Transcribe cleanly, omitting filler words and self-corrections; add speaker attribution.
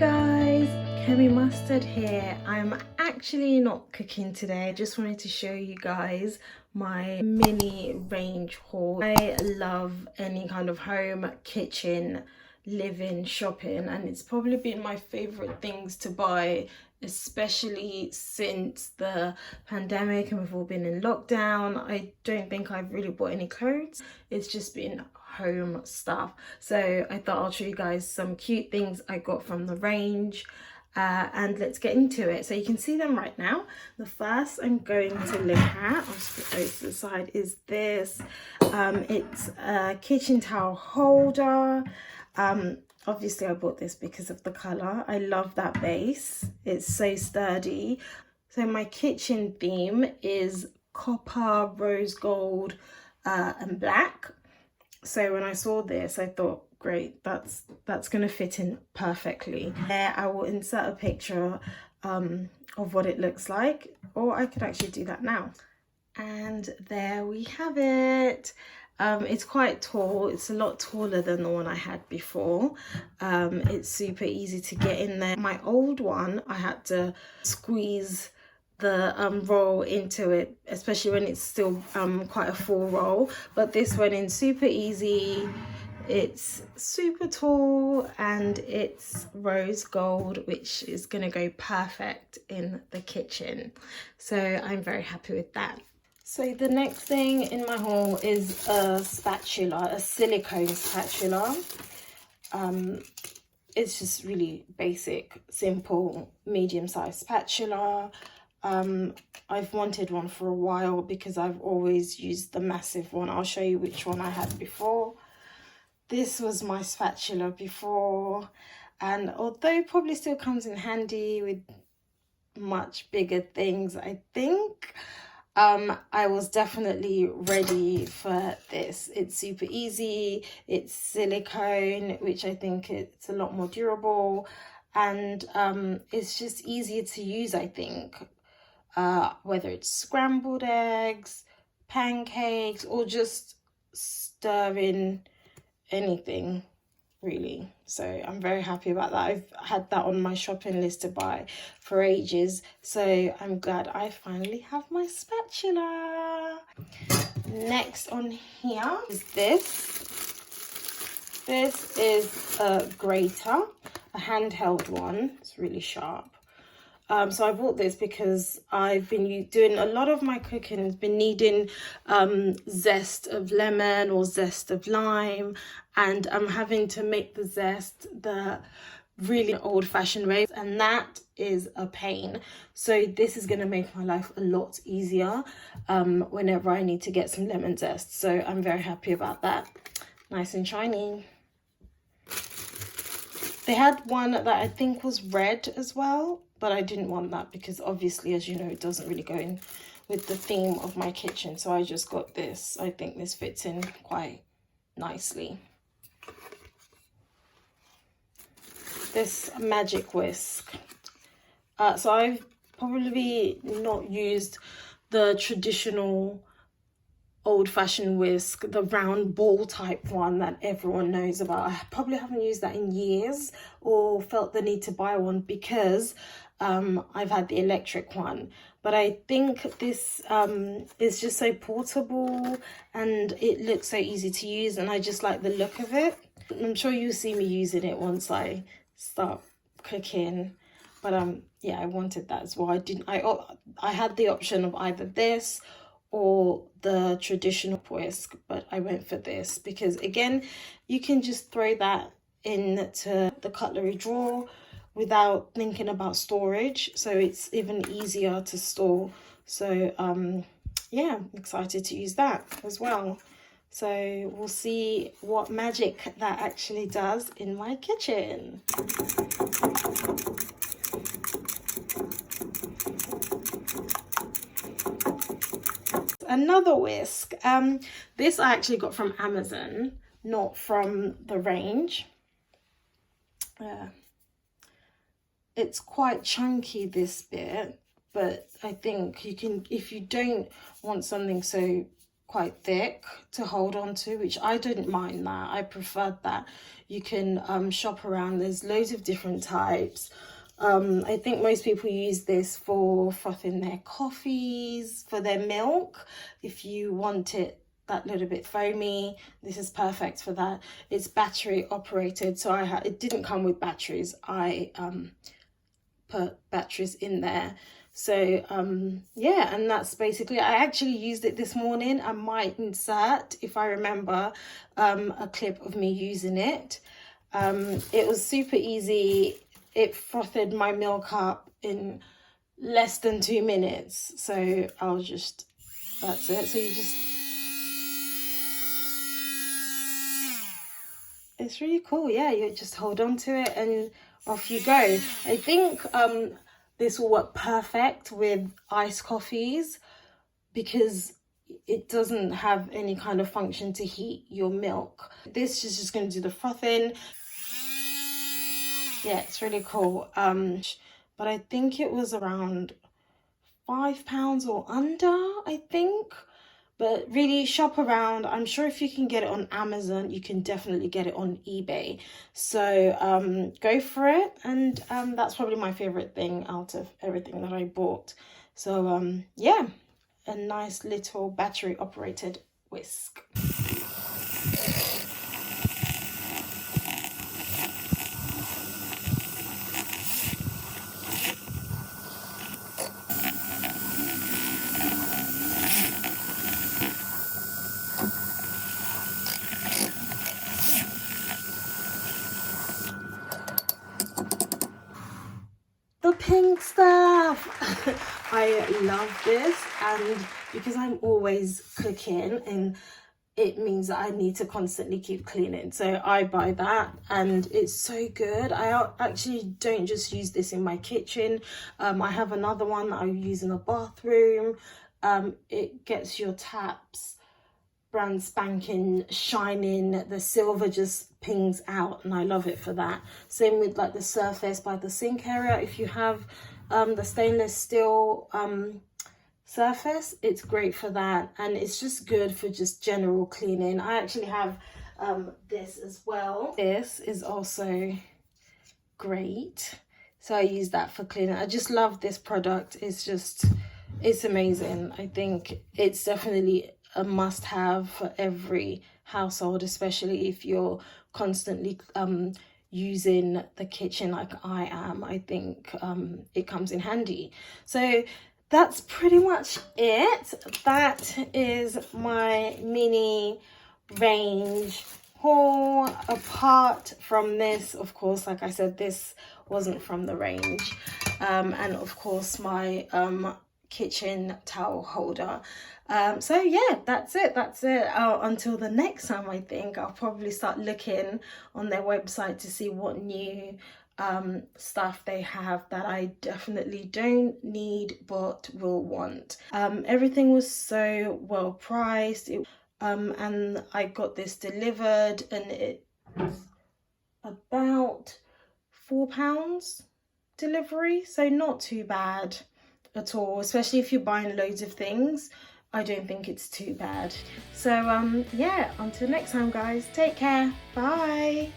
Speaker 1: guys, Kemi Mustard here. I'm actually not cooking today. I just wanted to show you guys my mini range haul. I love any kind of home, kitchen, living, shopping, and it's probably been my favorite things to buy, especially since the pandemic and we've all been in lockdown. I don't think I've really bought any clothes. It's just been home stuff. So I thought I'll show you guys some cute things I got from the range. And let's get into it. So you can see them right now. The first I'm going to look at, I'll just put those to the side, is this. It's a kitchen towel holder. Obviously I bought this because of the color. I love that base. It's so sturdy. So my kitchen theme is copper, rose gold, and black. So when I saw this, I thought, great, that's going to fit in perfectly. There, I will insert a picture of what it looks like, or I could actually do that now. And there we have it. It's quite tall. It's a lot taller than the one I had before. It's super easy to get in there. My old one, I had to squeeze the roll into it, especially when it's still quite a full roll, but this went in super easy. It's super tall and it's rose gold, which is going to go perfect in the kitchen, so I'm very happy with that. So the next thing in my haul is a spatula, a silicone spatula. It's just really basic, simple, medium-sized spatula. I've wanted one for a while because I've always used the massive one. I'll show you which one I had before. This was my spatula before, and although it probably still comes in handy with much bigger things, I think I was definitely ready for this. It's super easy, it's silicone, which I think it's a lot more durable, and it's just easier to use, I think. Whether it's scrambled eggs, pancakes, or just stirring anything, really. So I'm very happy about that. I've had that on my shopping list to buy for ages, so I'm glad I finally have my spatula. Next on here is this. This is a grater, a handheld one. It's really sharp. So I bought this because I've been doing a lot of my cooking has been needing zest of lemon or zest of lime, and I'm having to make the zest the really old-fashioned way, and that is a pain. So this is going to make my life a lot easier whenever I need to get some lemon zest. So I'm very happy about that. Nice and shiny. They had one that I think was red as well, but I didn't want that because obviously, as you know, it doesn't really go in with the theme of my kitchen. So I just got this. I think this fits in quite nicely. This magic whisk. So I've probably not used the traditional old-fashioned whisk, the round ball type one that everyone knows about. I probably haven't used that in years or felt the need to buy one because I've had the electric one, but I think this is just so portable and it looks so easy to use, and I just like the look of it. I'm sure you'll see me using it once I start cooking, but yeah, I wanted that as well. I had the option of either this or the traditional whisk, but I went for this because, again, you can just throw that into the cutlery drawer without thinking about storage, so it's even easier to store. So yeah, I'm excited to use that as well. So we'll see what magic that actually does in my kitchen. Another whisk. This I actually got from Amazon, not from the range. It's quite chunky, this bit, but I think you can, if you don't want something so quite thick to hold on to, which I didn't mind that. I preferred that. You can shop around. There's loads of different types. I think most people use this for frothing their coffees, for their milk. If you want it that little bit foamy, this is perfect for that. It's battery operated, so it didn't come with batteries. I put batteries in there. So yeah, and that's basically, I actually used it this morning. I might insert, if I remember, a clip of me using it. It was super easy. It frothed my milk up in less than 2 minutes. So that's it. So you just, it's really cool. Yeah, you just hold on to it and off you go. I think this will work perfect with iced coffees because it doesn't have any kind of function to heat your milk. This is just going to do the frothing. Yeah, it's really cool. But I think it was around £5 or under, I think. But really shop around. I'm sure if you can get it on Amazon, you can definitely get it on eBay. So go for it. And that's probably my favorite thing out of everything that I bought. So yeah, a nice little battery operated whisk. The pink stuff. I love this, and because I'm always cooking, and it means that I need to constantly keep cleaning, so I buy that, and it's so good. I actually don't just use this in my kitchen. I have another one that I use in the bathroom. It gets your taps brand spanking shining, the silver just pings out, and I love it for that. Same with like the surface by the sink area. If you have the stainless steel surface, it's great for that, and it's just good for just general cleaning. I actually have this as well. This is also great, so I use that for cleaning. I just love this product. It's amazing. I think it's definitely a must-have for every household, especially if you're constantly using the kitchen like I am. I think it comes in handy. So that's pretty much it. That is my mini range haul. Apart from this, of course, like I said, this wasn't from the range, and of course my kitchen towel holder. So yeah, that's it. Until the next time, I think I'll probably start looking on their website to see what new stuff they have that I definitely don't need but will want. Everything was so well priced, and I got this delivered, and it was about £4 delivery, so not too bad at all, especially if you're buying loads of things. I don't think it's too bad. So yeah, until next time guys, take care, bye.